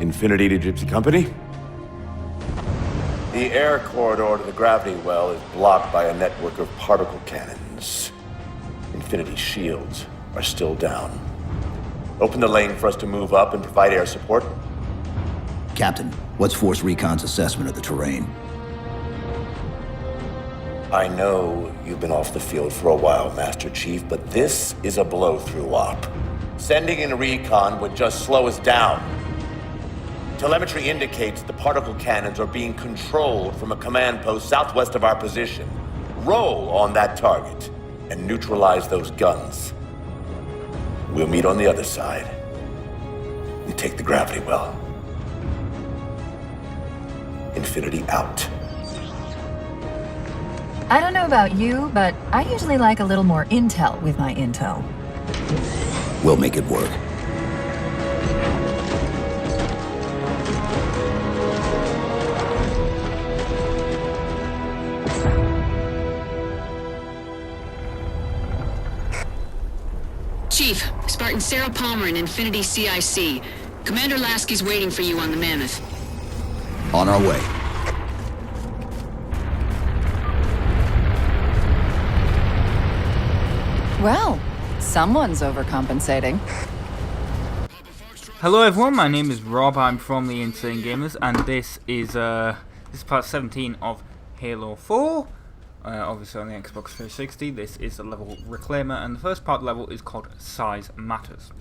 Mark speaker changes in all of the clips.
Speaker 1: Infinity to Gypsy Company?
Speaker 2: The air corridor to the gravity well is blocked by a network of particle cannons. Infinity's shields are still down. Open the lane for us to move up and provide air support.
Speaker 3: Captain, what's Force Recon's assessment of the terrain?
Speaker 2: I know you've been off the field for a while, Master Chief, but this is a blow-through op. Sending in recon would just slow us down. Telemetry indicates the particle cannons are being controlled from a command post southwest of our position. Roll on that target and neutralize those guns. We'll meet on the other side and take the gravity well. Infinity out.
Speaker 4: I don't know about you, but I usually like a little more intel with my intel.
Speaker 3: We'll make it work.
Speaker 5: Chief, Spartan Sarah Palmer in Infinity CIC. Commander Lasky's waiting for you on the Mammoth.
Speaker 3: On our way.
Speaker 4: Well, someone's overcompensating.
Speaker 6: Hello everyone, my name is Rob, I'm from the Insane Gamers, and this is part 17 of Halo 4, obviously on the Xbox 360. This is the level Reclaimer, and the first part of the level is called Size Matters.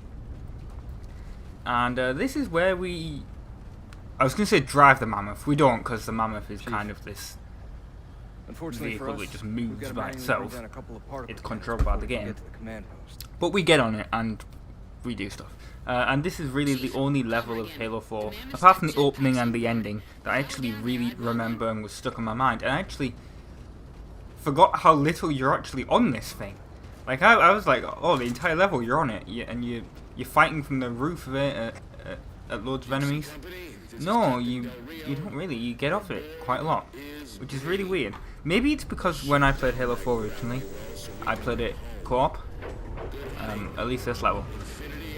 Speaker 6: And this is where I was going to say drive the Mammoth. We don't, because the Mammoth is kind of this vehicle that just moves by itself. It's controlled by the game. But we get on it and we do stuff. And this is really the only level of Halo 4, apart from the opening and the ending, that I actually really remember and was stuck in my mind. And I actually forgot how little you're actually on this thing. Like, I was like, oh, the entire level you're on it, and you're fighting from the roof of it at loads of enemies. No, you don't really. You get off it quite a lot, which is really weird. Maybe it's because when I played Halo 4 originally, I played it co-op, at least this level.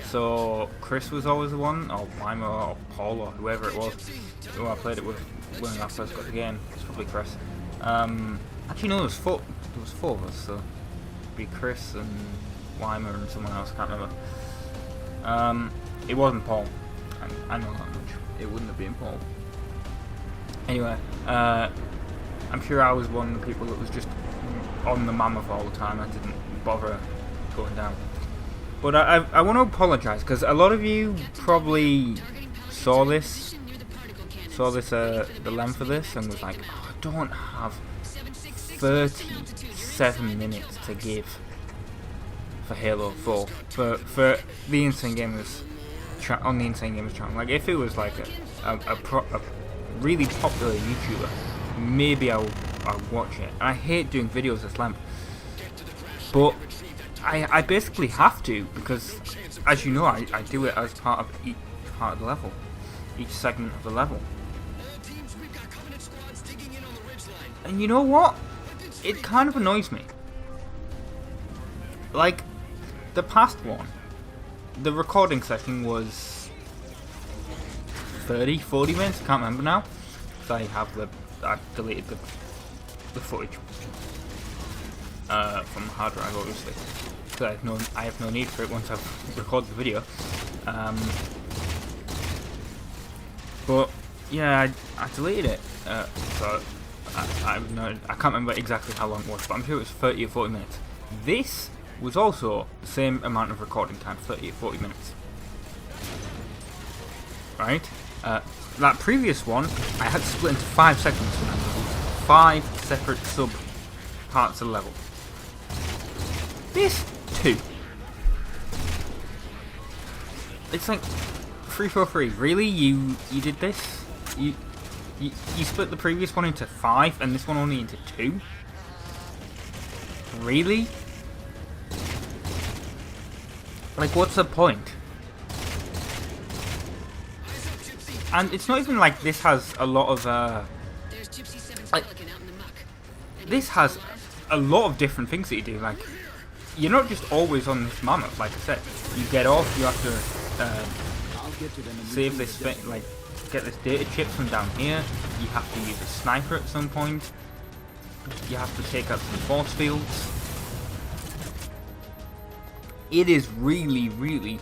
Speaker 6: So Chris was always the one, or Weimer, or Paul, or whoever it was who I played it with when I first got the game. It's probably Chris. Actually, no, there was four of us, so it'd be Chris and Weimer and someone else. I can't remember. It wasn't Paul. I know that much. It wouldn't have been Paul. Anyway, I'm sure I was one of the people that was just on the Mammoth all the time. I didn't bother going down. But I want to apologise, because a lot of you probably saw the length of this, and was like, oh, I don't have 37 minutes to give for Halo 4. But for the Insane Gamers on the Insane Gamers channel, like if it was like a really popular YouTuber, maybe I'll watch it. And I hate doing videos this length, but I basically have to, because as you know, I do it as part of each part of the level, each segment of the level. And you know what? It kind of annoys me. Like, the past one, the recording session was 30, 40 minutes, I can't remember now. So I deleted the footage from the hard drive, obviously. So I have no need for it once I've recorded the video. But yeah, I deleted it. So I can't remember exactly how long it was, but I'm sure it was 30 or 40 minutes. This was also the same amount of recording time, 30 or 40 minutes. Right? That previous one, I had to split into 5 segments, remember? 5 separate sub parts of the level. This, 2. It's like 3 for 3. Really? You did this? You split the previous one into 5 and this one only into 2? Really? Like, what's the point? And it's not even like this has a lot of like, this has a lot of different things that you do. Like, you're not just always on this Mammoth. Like I said, you get off, you have to save this like get this data chip from down here. You have to use a sniper at some point. You have to take out some force fields. It is really, really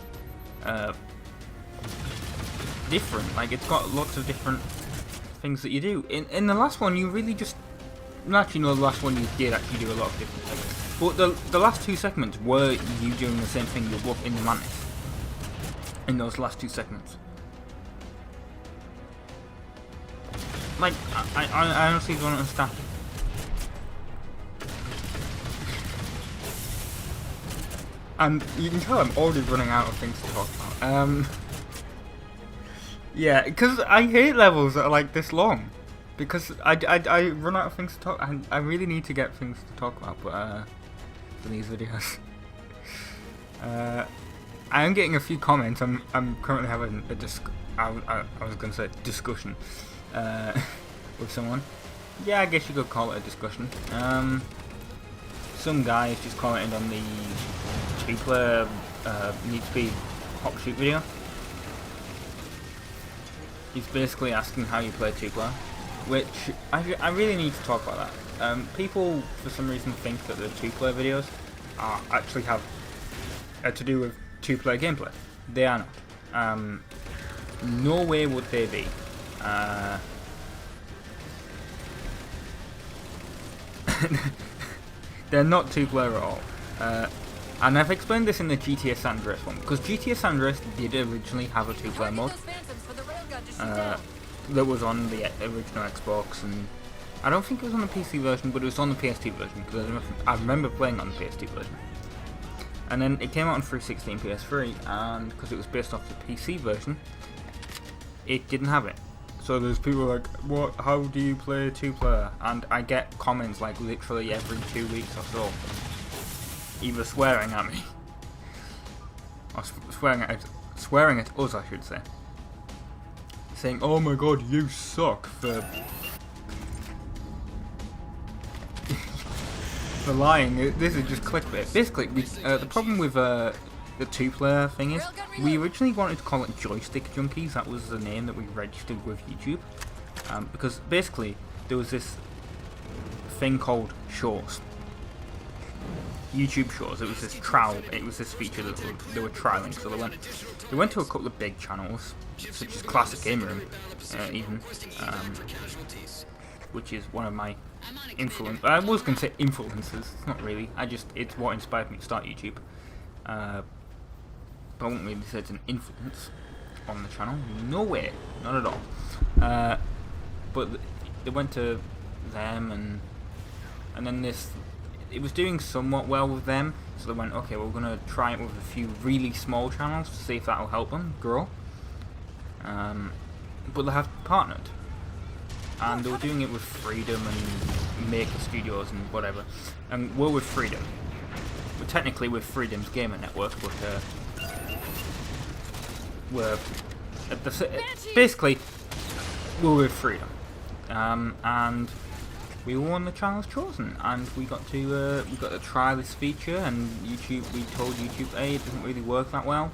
Speaker 6: different. Like, it's got lots of different things that you do. In the last one, you really just... Well, actually, no, the last one you did actually do a lot of different things. But the last 2 segments were you doing the same thing you were in the Mantis. In those last 2 segments. Like, I honestly don't understand. And you can tell I'm already running out of things to talk about. Yeah, because I hate levels that are like this long. Because I run out of things to talk, and I really need to get things to talk about, but for these videos. I am getting a few comments. I'm currently having a I was gonna say discussion with someone. Yeah, I guess you could call it a discussion. Some guys just commented on the 2-player Need Speed Hop Shoot video. He's basically asking how you play 2-player, which I really need to talk about that. People for some reason think that the 2-player videos actually have to do with 2-player gameplay. They are not. No way would they be. They're not 2-player at all. And I've explained this in the GTA San Andreas one, because GTA San Andreas did originally have a 2-player mode that was on the original Xbox, and I don't think it was on the PC version, but it was on the PS2 version, because I remember playing on the PS2 version. And then it came out on 360 and PS3, and because it was based off the PC version, it didn't have it. So there's people like, what? How do you play 2-player? And I get comments like literally every 2 weeks or so, either swearing at me or swearing at us, I should say, saying, "Oh my god, you suck," for lying. This is just clickbait. Basically, the problem with the 2-player thing is, we originally wanted to call it Joystick Junkies. That was the name that we registered with YouTube, because basically there was this thing called Shorts, YouTube Shorts. It was this trial. It was this feature that they were trialing. So they went to a couple of big channels, such as Classic Gamer, even, which is one of my I was going to say influences. It's not really. It's what inspired me to start YouTube. But I won't really say it's an influence on the channel. No way, not at all. But they went to them, and then it was doing somewhat well with them. So they went, okay, we're gonna try it with a few really small channels to see if that'll help them grow. But they have partnered, and they were doing it with Freedom and Maker Studios and whatever. And we're with Freedom. We're technically with Freedom's Gamer Network, but we're basically we're with Freedom, and we were one of the channels chosen, and we got to try this feature. And we told YouTube, hey, it doesn't really work that well.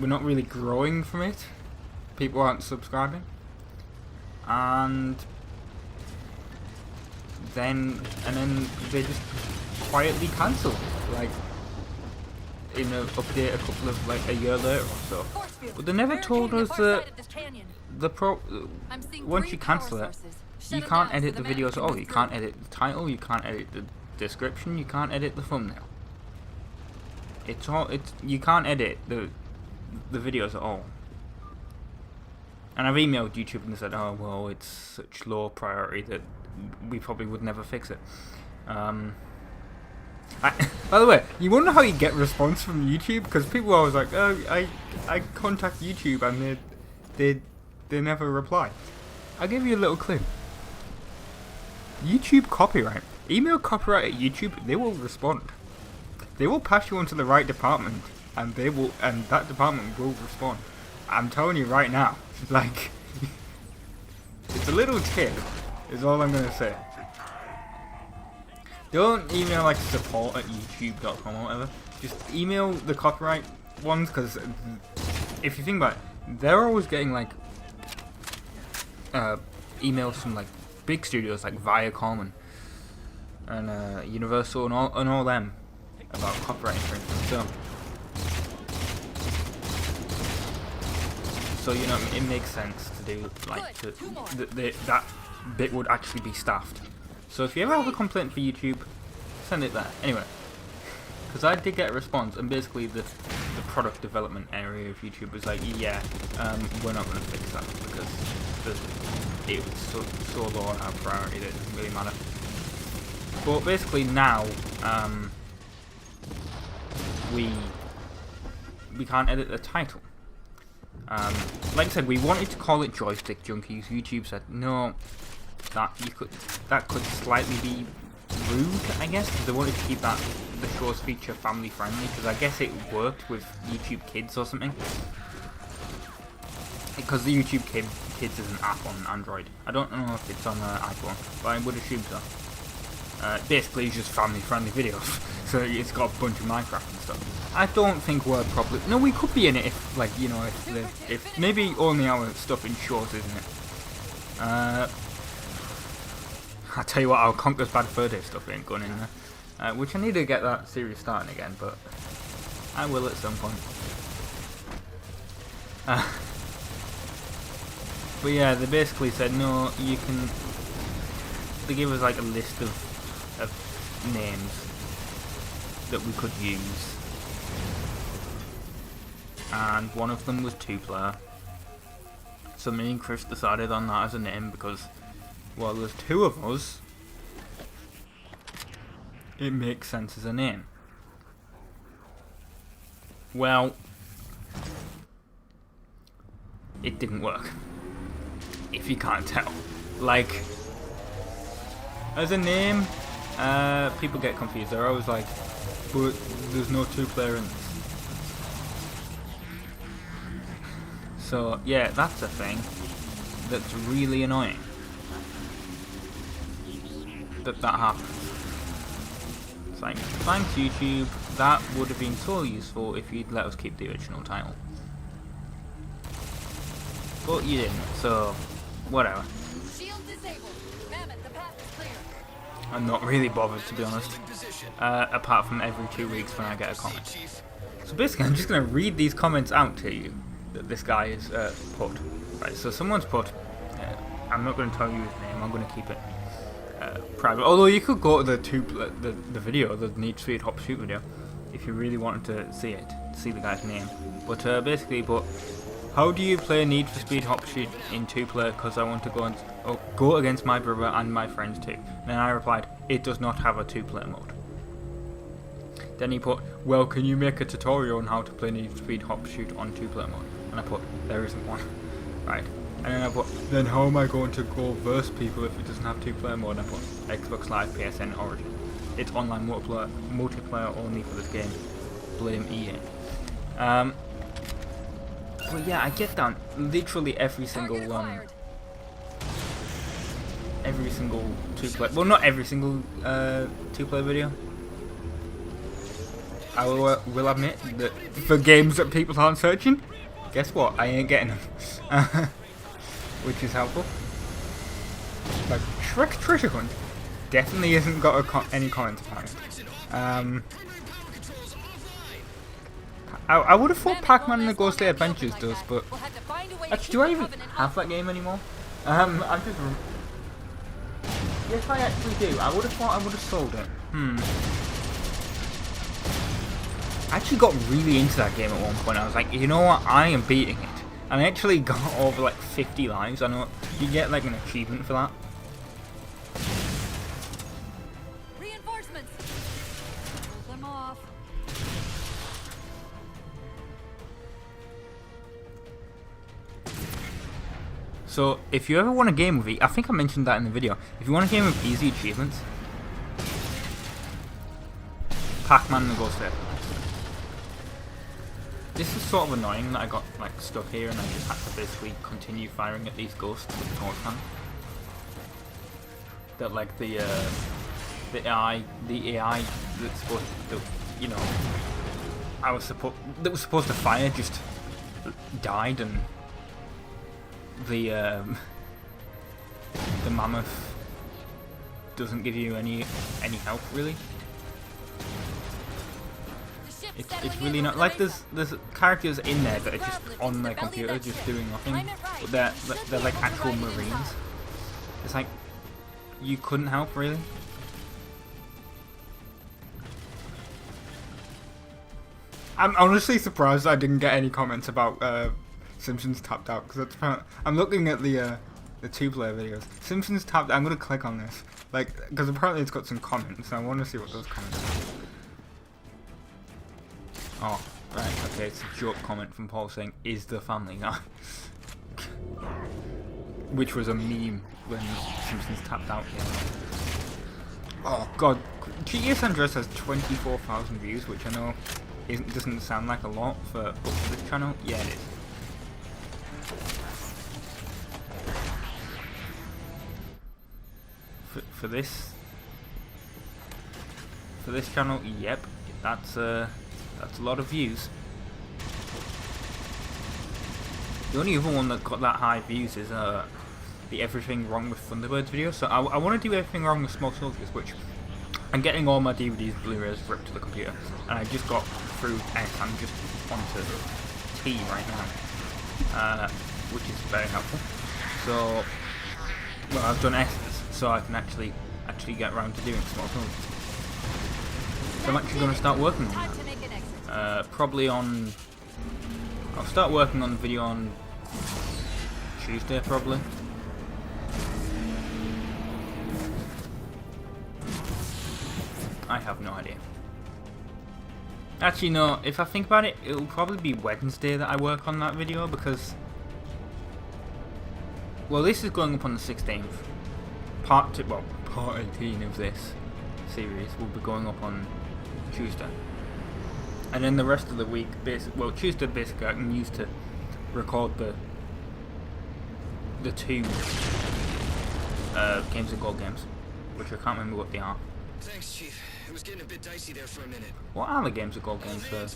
Speaker 6: We're not really growing from it. People aren't subscribing, and then they just quietly cancelled, like in an update a year later or so. But they never told us that once you cancel it, you can't edit the videos at all. You can't edit the title, you can't edit the description, you can't edit the thumbnail. You can't edit the videos at all. And I've emailed YouTube and they said, oh well, it's such low priority that we probably would never fix it. By the way, you wonder how you get response from YouTube? Because people are always like, oh, I contact YouTube and they never reply. I'll give you a little clue. YouTube copyright. Email copyright at YouTube, they will respond. They will pass you on to the right department, and that department will respond. I'm telling you right now. Like, it's a little tip, is all I'm gonna say. Don't email like support@youtube.com or whatever. just email the copyright ones, because if you think about it, they're always getting like emails from like big studios like Viacom and Universal and all them about copyright infringement. So you know, it makes sense to do like that bit would actually be staffed. So if you ever have a complaint for YouTube, send it there. Anyway, because I did get a response, and basically the product development area of YouTube was like, yeah, we're not going to fix that because it was so low on our priority that it doesn't really matter. But basically now, we can't edit the title. Like I said, we wanted to call it Joystick Junkies. YouTube said no, that could slightly be rude, I guess, because they wanted to keep the show's feature family friendly, because I guess it worked with YouTube Kids or something. Because the YouTube Kids is an app on Android. I don't know if it's on iPhone, but I would assume so. Basically, it's just family friendly videos, so it's got a bunch of Minecraft and stuff. I don't think we're probably... No, we could be in it if, like, you know, if maybe only our stuff in shorts, isn't it? I'll tell you what, our Conker's Bad Fur Day stuff ain't going in there. Which I need to get that series starting again, but I will at some point. But yeah, they basically said, no, you can... They gave us like a list of names that we could use. And one of them was 2-player. So me and Chris decided on that as a name because, well, there's 2 of us. It makes sense as a name. Well, it didn't work. If you can't tell. Like, as a name, people get confused. They're always like, but there's no 2-player in this. So, yeah, that's a thing that's really annoying. That happens. It's like, thanks YouTube, that would have been so useful if you'd let us keep the original title. But you didn't, so whatever. I'm not really bothered, to be honest. Apart from every 2 weeks when I get a comment. So basically, I'm just going to read these comments out to you that this guy has put. Right, so someone's put, I'm not going to tell you his name, I'm going to keep it private. Although you could go to the video, the Need for Speed Hop Shoot video, if you really wanted to see the guy's name. But basically, how do you play Need for Speed Hop Shoot in 2-player? Because I want to go against my brother and my friends too. And then I replied, it does not have a 2-player mode. Then he put, well, can you make a tutorial on how to play Need for Speed Hop Shoot on 2-player mode? And I put, there isn't one. Right. And then I put, then how am I going to go verse people if it doesn't have 2-player mode? And I put, Xbox Live, PSN, Origin. It's online multiplayer only for this game. Blame EA. But yeah, I get that. Literally every single 2-player. Well, not every single 2-player video. I will admit that for games that people aren't searching, guess what? I ain't getting them, which is helpful. Like Shrek Treasure Hunt definitely hasn't got any comments about it. I would have thought Pac-Man and the Ghostly Adventures does, but actually, do I even have that game anymore? I'm just... Yes, I actually do. I would have thought I would have sold it. I actually got really into that game at one point. I was like, you know what? I am beating it. And I actually got over like 50 lives. I know you get like an achievement for that.
Speaker 1: Reinforcements. Pull them off.
Speaker 6: So, if you ever want a game with I think I mentioned that in the video. If you want a game with easy achievements, Pac-Man and the Ghostly Adventures. This is sort of annoying that I got like stuck here and I just had to basically continue firing at these ghosts with the torch gun. That like the AI that's supposed to, you know, that was supposed to fire just died, and the mammoth doesn't give you any help really. It's really not like there's characters in there that are just on their computer just doing nothing, but they're like actual Marines. It's like you couldn't help really. I'm honestly surprised I didn't get any comments about Simpsons tapped out, because I'm looking at the 2-player videos. Simpsons tapped. I'm gonna click on this, like, because apparently it's got some comments. So I want to see what those comments are. Oh, right, okay, it's a joke comment from Paul saying, "Is the Family Guy?" Which was a meme when Simpsons tapped out here. Oh god, GTA San Andreas has 24,000 views, which I know doesn't sound like a lot for this channel. Yeah, it is. For this channel, yep, that's a lot of views. The only other one that got that high views is the Everything Wrong with Thunderbirds video. So I want to do Everything Wrong with Small Soldiers, which I'm getting all my DVDs, Blu-rays ripped to the computer, and I just got through S. I'm just onto T right now, which is very helpful. So, well, I've done S, so I can actually get around to doing Small Soldiers. So I'm actually going to start working on that. Probably on. I'll start working on the video on Tuesday, probably. I have no idea. Actually, no. If I think about it, it'll probably be Wednesday that I work on that video, because, well, this is going up on the 16th. Part 18 of this series will be going up on Tuesday, and then the rest of the week, Tuesday basically I can use to record the 2 Games of Gold games, which I can't remember what they are.
Speaker 7: Thanks, Chief. It was getting a bit dicey there for a minute.
Speaker 6: What are the Games of Gold games for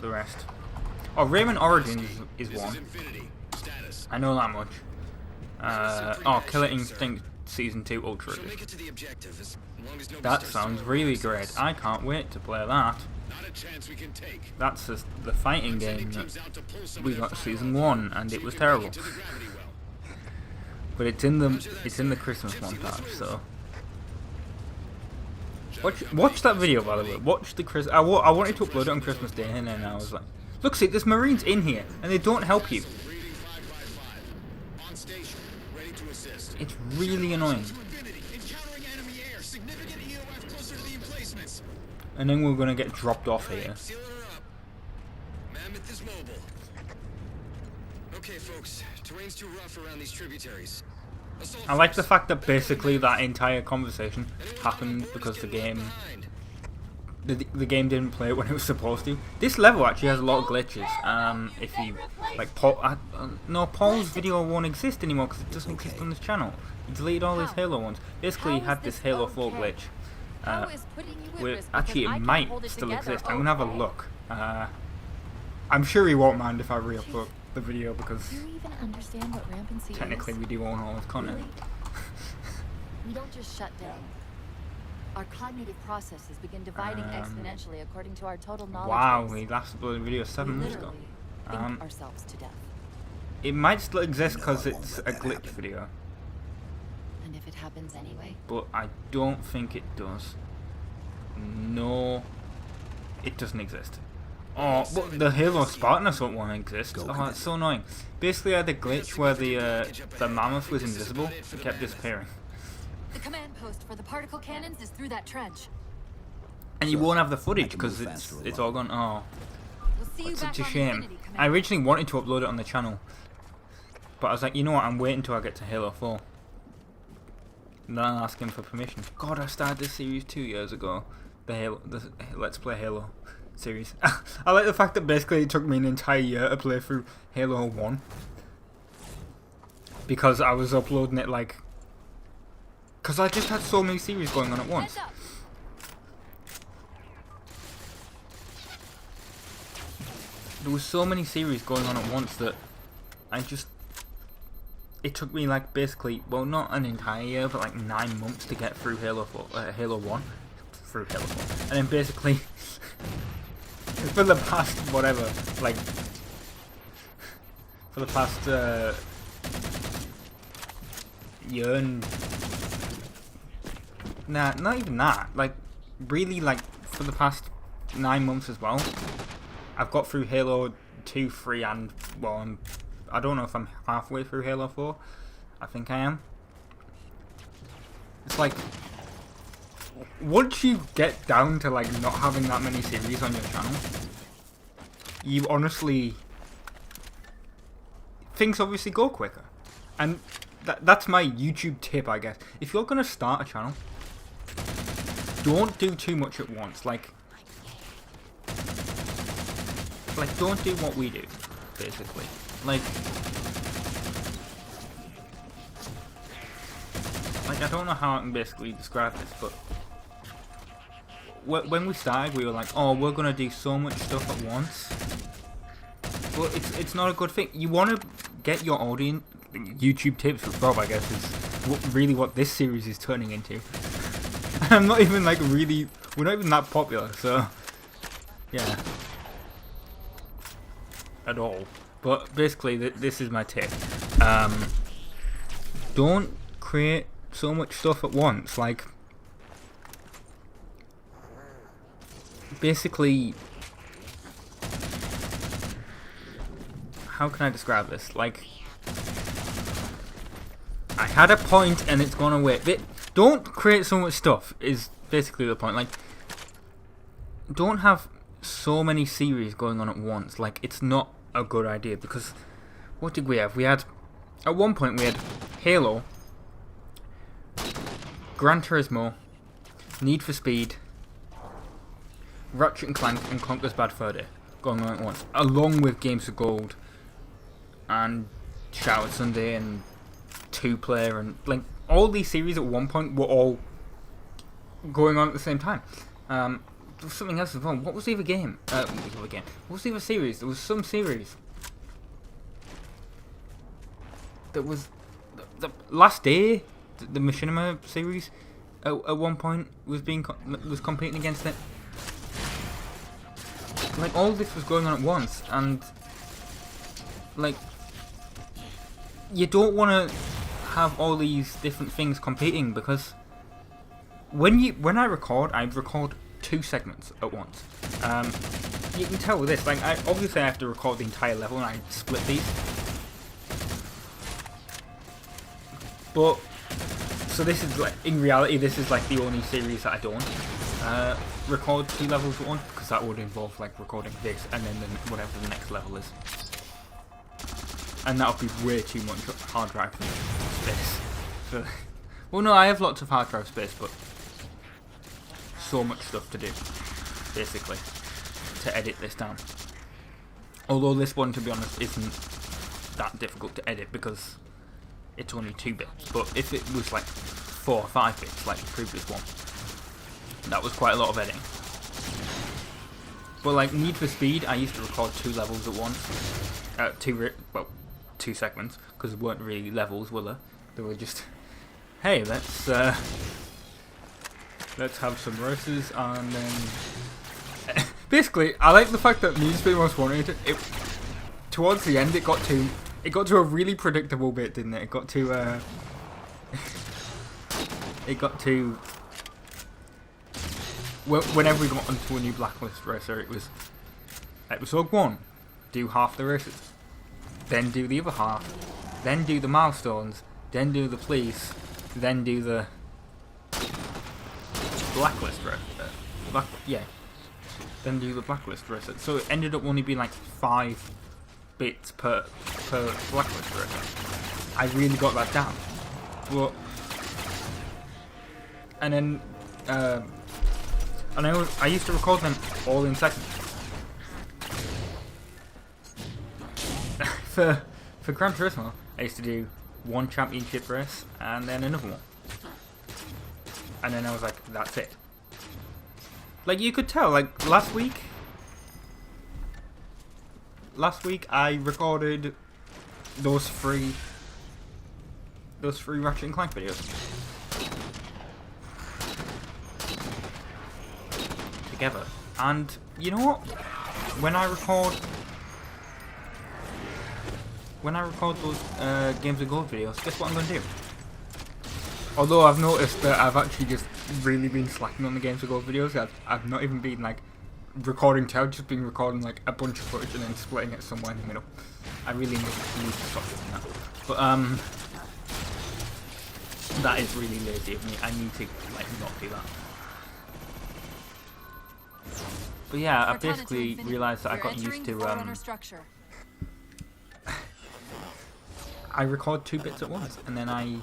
Speaker 6: the rest? Oh, Rayman Origins is one. I know that much. Oh, Killer Instinct Season 2 Ultra Edition. That sounds really great. I can't wait to play that. That's the fighting game that we got Season 1, and it was terrible. But it's in the Christmas montage, so watch that video, by the way. Watch the I wanted to upload it on Christmas Day, and then I was like, look, see, there's Marines in here, and they don't help you. It's really annoying. And then we're gonna get dropped off here.
Speaker 7: Mammoth is mobile. Okay, folks, terrain's too rough around these tributaries.
Speaker 6: I like the fact that basically that entire conversation happened because the game didn't play it when it was supposed to. This level actually has a lot of glitches. If you like, Paul's video won't exist anymore because it doesn't exist on this channel. He deleted all his Halo ones. Basically, he had this Halo 4 glitch. Actually, it might still exist. I'm gonna have a look. I'm sure he won't mind if I re-upload the video, because technically we do own all his content.
Speaker 1: We don't just shut down. Our cognitive processes begin dividing exponentially according to our total knowledge.
Speaker 6: Wow,
Speaker 1: base.
Speaker 6: we last uploaded a video 7 months ago.
Speaker 1: Think ourselves to death.
Speaker 6: It might still exist because it's a glitch video.
Speaker 1: And if it happens anyway?
Speaker 6: But I don't think it does. No, it doesn't exist. Oh, but the Halo Spartan Assault one exists. Oh, that's so annoying. Basically, I had a glitch where the mammoth was invisible. It kept disappearing.
Speaker 1: The command post for the particle cannons is through that trench.
Speaker 6: And you won't have the footage because it's all gone. Oh,
Speaker 1: We'll see you
Speaker 6: that's
Speaker 1: back
Speaker 6: such a
Speaker 1: on
Speaker 6: shame.
Speaker 1: Infinity, Commander.
Speaker 6: I originally wanted to upload it on the channel, but I was like, you know what? I'm waiting until I get to Halo 4. And then I'll ask him for permission. God, I started this series 2 years ago. The Let's Play Halo series. I like the fact that basically it took me an entire year to play through Halo 1. Because I was uploading it like... Because I just had so many series going on at once. there was so many series going on at once that it took me like basically, well, not an entire year, but like 9 months to get through Halo 1, and then basically for the past whatever, like for the past year and not even that, like really like for the past 9 months as well, I've got through Halo 2, 3, and well, I don't know if I'm halfway through Halo 4. I think I am. It's like, once you get down to like not having that many series on your channel, you honestly, things obviously go quicker. And that's my YouTube tip, I guess. If you're gonna start a channel, don't do too much at once. Like don't do what we do, basically. Like I don't know how I can basically describe this, but when we started, we were like, oh, we're gonna do so much stuff at once. Well, it's not a good thing. You want to get your audience. YouTube tips with Rob, I guess, is really what this series is turning into. I'm not even like really. We're not even that popular, so yeah, at all. But basically, this is my tip. Don't create so much stuff at once. Like, basically, how can I describe this? Like, I had a point and it's gone away. Don't create so much stuff is basically the point. Like, don't have so many series going on at once. Like, it's not a good idea, because what did we have? We had, at one point we had Halo, Gran Turismo, Need for Speed, Ratchet and Clank, and Conker's Bad Fur Day going on at once, along with Games of Gold and Shout Sunday and 2-Player, and like all these series at one point were all going on at the same time. There was something else as well. What was the other game? What was the other series? There was some series that was the last day. The Machinima series at one point was competing against it. Like, all this was going on at once, and like, you don't want to have all these different things competing, because when I record 2 segments at once. You can tell with this, like, obviously I have to record the entire level and I split these. But, so this is like, in reality, this is like the only series that I don't record 2 levels at once, because that would involve like recording this and then whatever the next level is. And that would be way too much hard drive space. So, well, no, I have lots of hard drive space, but so much stuff to do, basically, to edit this down. Although this one, to be honest, isn't that difficult to edit, because it's only 2 bits. But if it was like 4 or 5 bits, like the previous one, that was quite a lot of editing. But like Need for Speed, I used to record 2 levels at once. 2 segments, because there weren't really levels, were there? They were just, hey, let's have some races, and then basically, I like the fact that Need for Speed Most Wanted, towards the end, it got to a really predictable bit, didn't it? It got to whenever we got onto a new Blacklist racer, it was episode 1, do half the races, then do the other half, then do the milestones, then do the police, then do the Blacklist racer. Then do the Blacklist racer. So it ended up only being like 5 bits per Blacklist racer. I really got that down. Well, and then I used to record them all in seconds. For Gran Turismo, I used to do 1 championship race and then another one. And then I was like, that's it. Like, you could tell, like, last week, last week I recorded those three Ratchet and Clank videos together. And you know what? When I record those Games of Gold videos, guess what I'm going to do? Although I've noticed that I've actually just really been slacking on the Games of Gold videos. I've not even been like recording two, I've just been recording like a bunch of footage and then splitting it somewhere in the middle. I really need to stop doing that. But that is really lazy of me. I need to like not do that. But yeah, I basically realised that I got used to I record 2 bits at once, and then I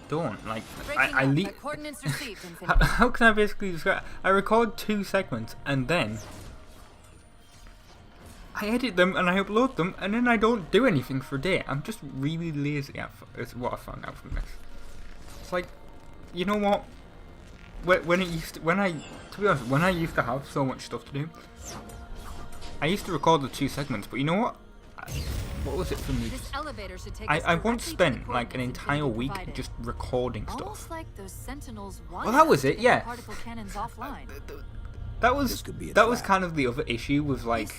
Speaker 6: don't like I leave. How can I basically describe? I record 2 segments and then I edit them and I upload them, and then I don't do anything for a day. I'm just really lazy. Is what I found out from this. It's like, you know what? To be honest, when I used to have so much stuff to do, I used to record the 2 segments. But you know what? What was it for me? I once spent like an entire week just recording stuff.
Speaker 1: Like those Sentinels.
Speaker 6: Well, that was it. Yeah. That was kind of the other issue with like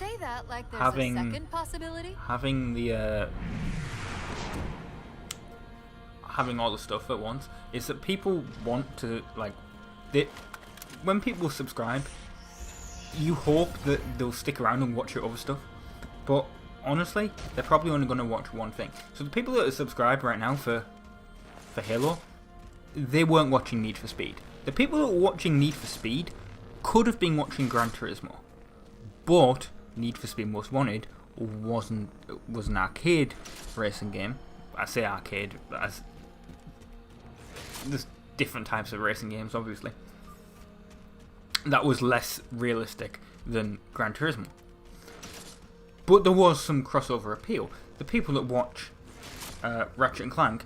Speaker 6: having all the stuff at once, is that people want to like when people subscribe, you hope that they'll stick around and watch your other stuff, but honestly, they're probably only going to watch one thing. So the people that are subscribed right now for Halo, they weren't watching Need for Speed. The people that were watching Need for Speed could have been watching Gran Turismo, but Need for Speed Most Wanted was an arcade racing game. I say arcade, as there's different types of racing games, obviously. That was less realistic than Gran Turismo. But there was some crossover appeal. The people that watch Ratchet and Clank,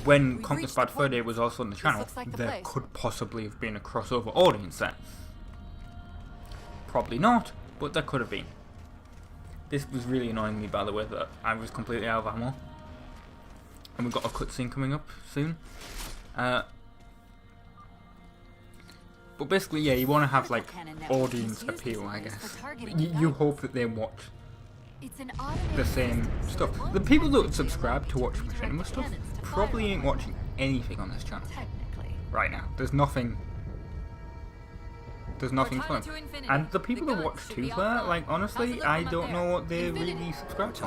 Speaker 6: when Conquest Bad Fur Day was also on the channel, there could possibly have been a crossover audience there. Probably not, but there could have been. This was really annoying me, by the way, that I was completely out of ammo. And we've got a cutscene coming up soon. But basically, yeah, you want to have like audience appeal, I guess. You hope that they watch the same stuff. The people that subscribe to watch Machinima stuff probably ain't watching anything on this channel right now. There's nothing fun. And the people that watch Two Player, like honestly, I don't know what they really subscribe to.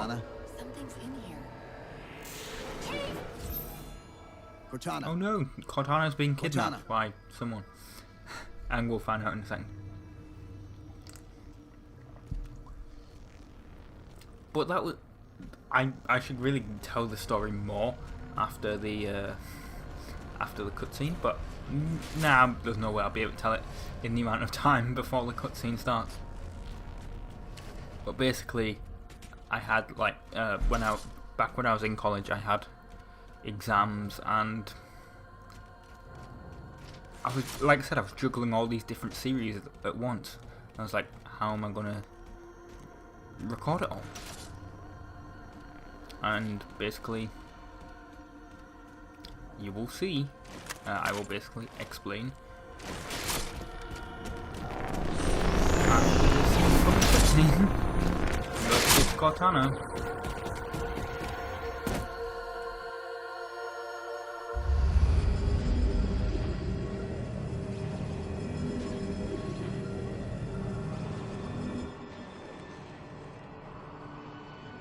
Speaker 1: Something's in here.
Speaker 3: Cortana.
Speaker 6: Oh no, Cortana's being kidnapped by someone. And we'll find out in a second. But that was... I should really tell the story more after the cutscene, but nah, there's no way I'll be able to tell it in the amount of time before the cutscene starts. But basically, I had like back when I was in college, I had exams, and I was, like I said, I was juggling all these different series at once. I was like, how am I gonna record it all? And basically, you will see. I will basically explain. Look, it's Cortana.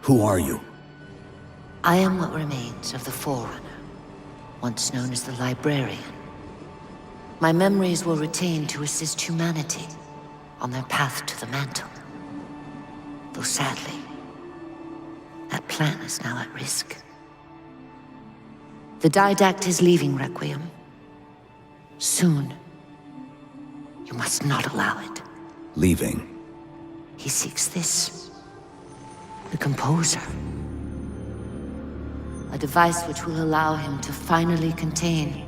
Speaker 3: Who are you?
Speaker 8: I am what remains of the Forerunner, once known as the Librarian. My memories were retained to assist humanity on their path to the mantle. Though sadly, that plan is now at risk. The Didact is leaving Requiem. Soon. You must not allow it.
Speaker 3: Leaving.
Speaker 8: He seeks this. The Composer. A device which will allow him to finally contain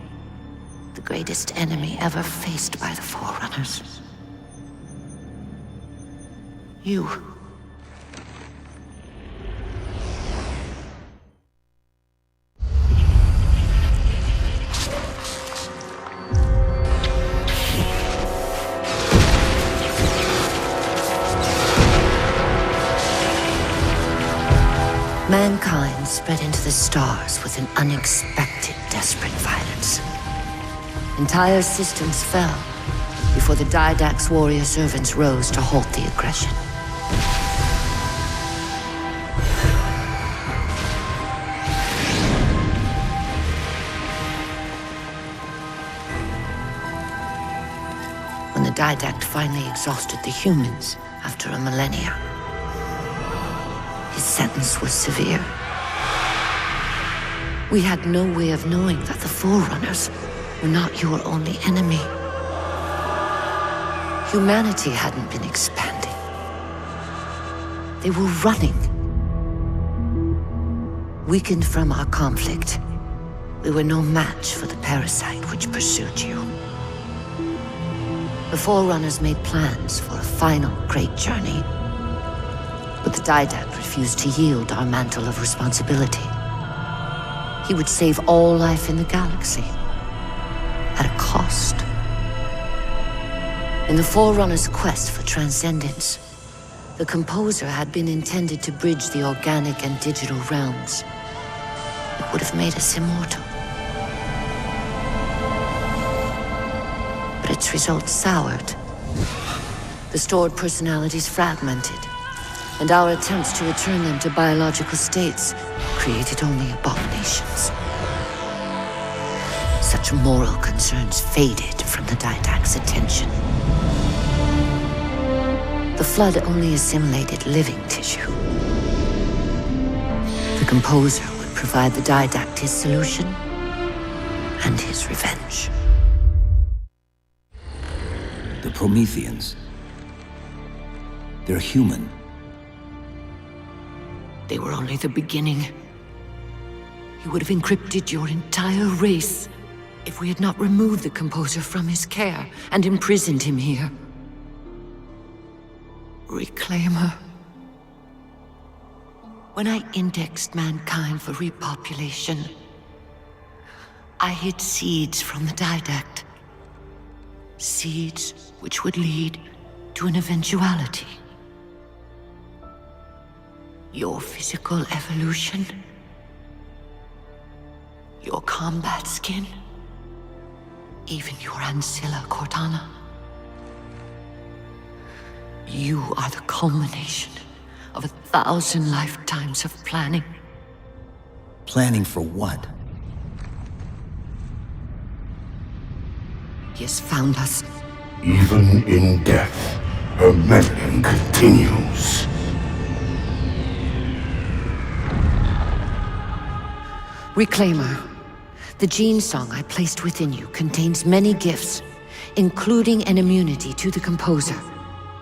Speaker 8: the greatest enemy ever faced by the Forerunners. You. Mankind spread into the stars with an unexpected, desperate violence. Entire systems fell before the Didact's warrior servants rose to halt the aggression. When the Didact finally exhausted the humans after a millennia, his sentence was severe. We had no way of knowing that the Forerunners were not your only enemy. Humanity hadn't been expanding. They were running. Weakened from our conflict, we were no match for the parasite which pursued you. The Forerunners made plans for a final great journey, but the Didact refused to yield our mantle of responsibility. He would save all life in the galaxy, at a cost. In the Forerunners' quest for transcendence, the Composer had been intended to bridge the organic and digital realms. It would have made us immortal. But its results soured. The stored personalities fragmented, and our attempts to return them to biological states created only abominations. Such moral concerns faded from the Didact's attention. The Flood only assimilated living tissue. The Composer would provide the Didact his solution and his revenge.
Speaker 3: The Prometheans. They're human.
Speaker 8: They were only the beginning. He would have encrypted your entire race if we had not removed the Composer from his care and imprisoned him here. Reclaimer. When I indexed mankind for repopulation, I hid seeds from the Didact. Seeds which would lead to an eventuality. Your physical evolution, your combat skin, even your ancilla Cortana. You are the culmination of 1,000 lifetimes of planning.
Speaker 3: Planning for what?
Speaker 8: He has found us.
Speaker 9: Even in death, her meddling continues.
Speaker 8: Reclaimer. The gene song I placed within you contains many gifts, including an immunity to the Composer.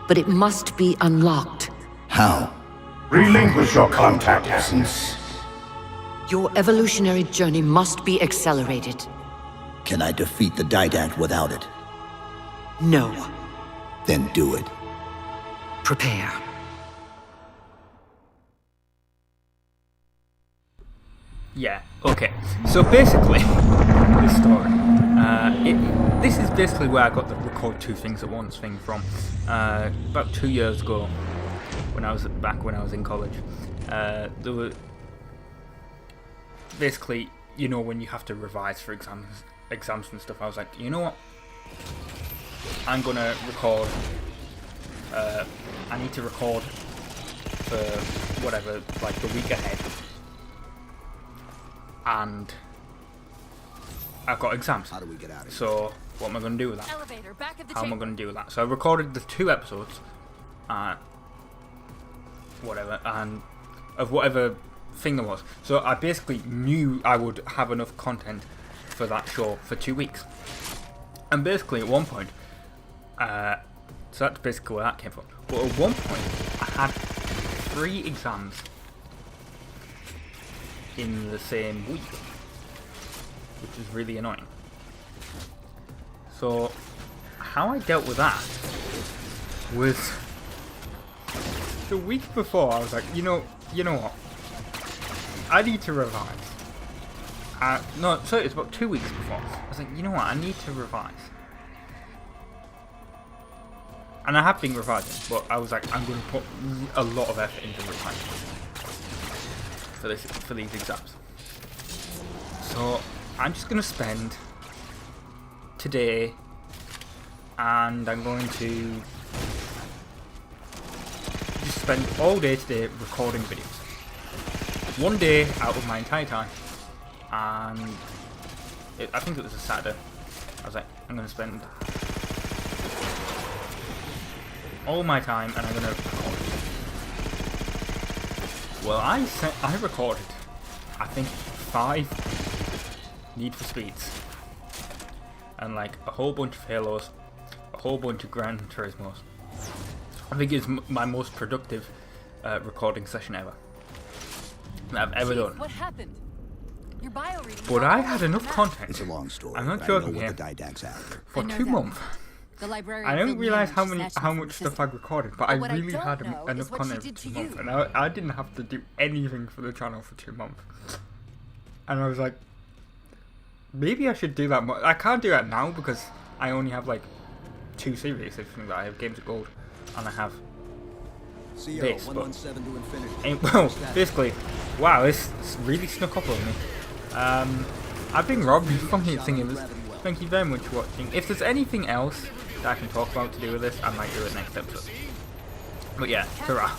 Speaker 8: But it must be unlocked.
Speaker 3: How?
Speaker 9: Relinquish your contact essence.
Speaker 8: Your evolutionary journey must be accelerated.
Speaker 3: Can I defeat the Didact without it?
Speaker 8: No.
Speaker 3: Then do it.
Speaker 8: Prepare.
Speaker 6: Yeah, okay. So basically, this story, this is basically where I got the record two things at once thing from. About 2 years ago, when I was in college, there were basically, you know, when you have to revise for exams and stuff. I was like, you know what? I'm gonna record. I need to record for whatever, like the week ahead. And I've got exams.
Speaker 3: How do we get out of here?
Speaker 6: So what am I going to do with that?
Speaker 1: Elevator, back of the
Speaker 6: How am I
Speaker 1: chamber.
Speaker 6: going to do with that? So I recorded the 2 episodes, whatever, and of whatever thing there was. So I basically knew I would have enough content for that show for 2 weeks. And basically at one point, so that's basically where that came from. But at one point, I had 3 exams in the same week, which is really annoying. So how I dealt with that was the week before, I was like, you know what? I need to revise. No, so it's about 2 weeks before. I was like, you know what? I need to revise. And I have been revising, but I was like, I'm going to put a lot of effort into revising for these exams. So I'm just going to spend today, and I'm going to just spend all day today recording videos. One day out of my entire time, and I think it was a Saturday. I was like, I'm going to spend all my time and I'm going to record. Well, I recorded, I think, 5 Need for Speeds, and like a whole bunch of Halos, a whole bunch of Gran Turismos. I think it's my most productive recording session ever that I've ever done.
Speaker 1: What happened? Your bio reading.
Speaker 6: But I had enough content.
Speaker 3: It's a long story.
Speaker 6: I'm not
Speaker 3: but I know
Speaker 6: joking
Speaker 3: what
Speaker 6: here.
Speaker 3: the Didact's after.
Speaker 6: For
Speaker 1: I know
Speaker 6: 2
Speaker 1: that.
Speaker 6: months.
Speaker 1: The librarian
Speaker 6: I didn't
Speaker 1: filled me
Speaker 6: realize
Speaker 1: in
Speaker 6: how
Speaker 1: when she
Speaker 6: much
Speaker 1: snatched me from
Speaker 6: stuff
Speaker 1: the
Speaker 6: I recorded, but I
Speaker 1: what I
Speaker 6: really
Speaker 1: don't
Speaker 6: had
Speaker 1: know
Speaker 6: enough
Speaker 1: is what she
Speaker 6: content
Speaker 1: did
Speaker 6: for
Speaker 1: to
Speaker 6: 2 months,
Speaker 1: you.
Speaker 6: and I didn't have to do anything for the channel for 2 months. And I was like, maybe I should do that more. I can't do that now because I only have like 2 series. That I have Games of Gold, and I have this. But well, basically, wow, this really snuck up on me. I've been robbed from the singers. Thank you very much for watching. If there's anything else that I can talk about to do with this, I might do it next episode. But yeah, hurrah.